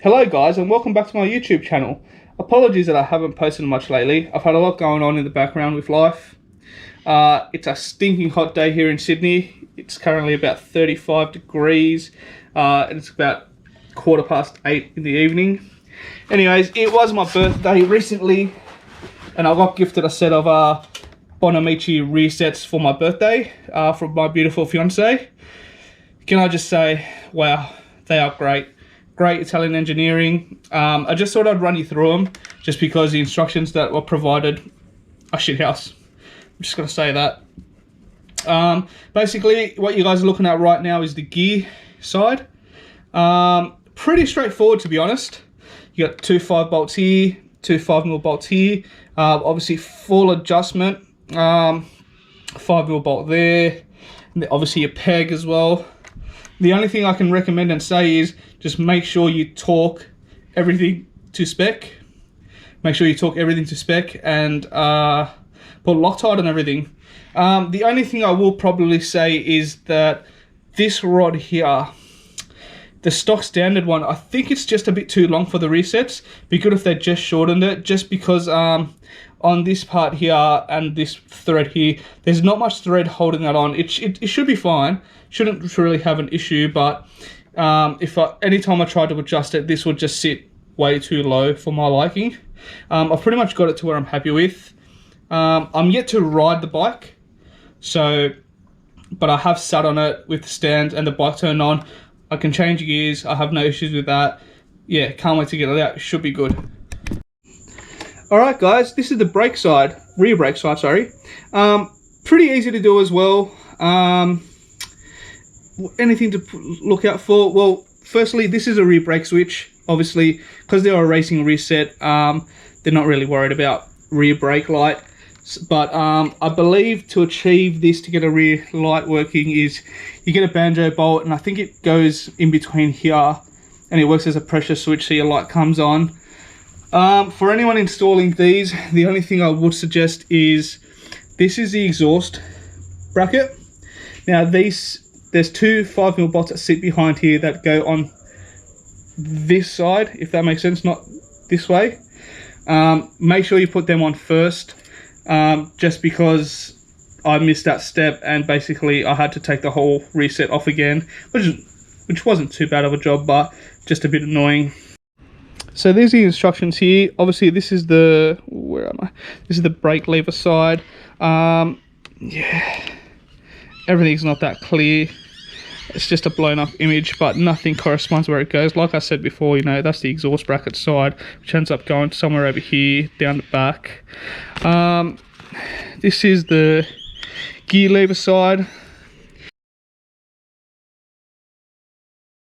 Hello guys, and welcome back to my YouTube channel. Apologies that I haven't posted much lately. I've had a lot going on in the background with life. It's a stinking hot day here in Sydney. It's currently about 35 degrees and it's about 8:15 in the evening. Anyways, it was my birthday recently and I got gifted a set of Bonamici Rear Sets for my birthday from my beautiful fiance. Can I just say, wow, they are great. Great Italian engineering. I just thought I'd run you through them just because the instructions that were provided are shithouse. I'm just going to say that. Basically, what you guys are looking at right now is the gear side. Pretty straightforward, to be honest. You got two 5 bolts here, two 5mm bolts here. Obviously, full adjustment. 5mm bolt there. And obviously, a peg as well. The only thing I can recommend and say is just make sure you torque everything to spec. Make sure you torque everything to spec and put Loctite on everything. The only thing I will probably say is that this rod here, the stock standard one, I think it's just a bit too long for the resets. Be good if they just shortened it, just because on this part here and this thread here, there's not much thread holding that on. It should be fine. Shouldn't really have an issue, but anytime I tried to adjust it, this would just sit way too low for my liking. I've pretty much got it to where I'm happy with. I'm yet to ride the bike, but I have sat on it with the stand and the bike turned on. I can change gears. I have no issues with that. Yeah, can't wait to get it out. It should be good. Alright guys, this is the brake side, rear brake side, sorry. Pretty easy to do as well. Anything to look out for? Well, firstly, this is a rear brake switch. Obviously, because they're a racing rear set, they're not really worried about rear brake light. But I believe to achieve this, to get a rear light working, is you get a banjo bolt, and I think it goes in between here, and it works as a pressure switch so your light comes on. For anyone installing these, the only thing I would suggest is this is the exhaust bracket. Now there's two 5mm bolts that sit behind here that go on this side, if that makes sense, not this way. Make sure you put them on first, just because I missed that step and basically I had to take the whole reset off again, which wasn't too bad of a job, but just a bit annoying. So there's the instructions here. Obviously this is the, where am I? This is the brake lever side. Yeah, everything's not that clear. It's just a blown up image, but nothing corresponds where it goes. Like I said before, you know, that's the exhaust bracket side, which ends up going somewhere over here, down the back. This is the gear lever side.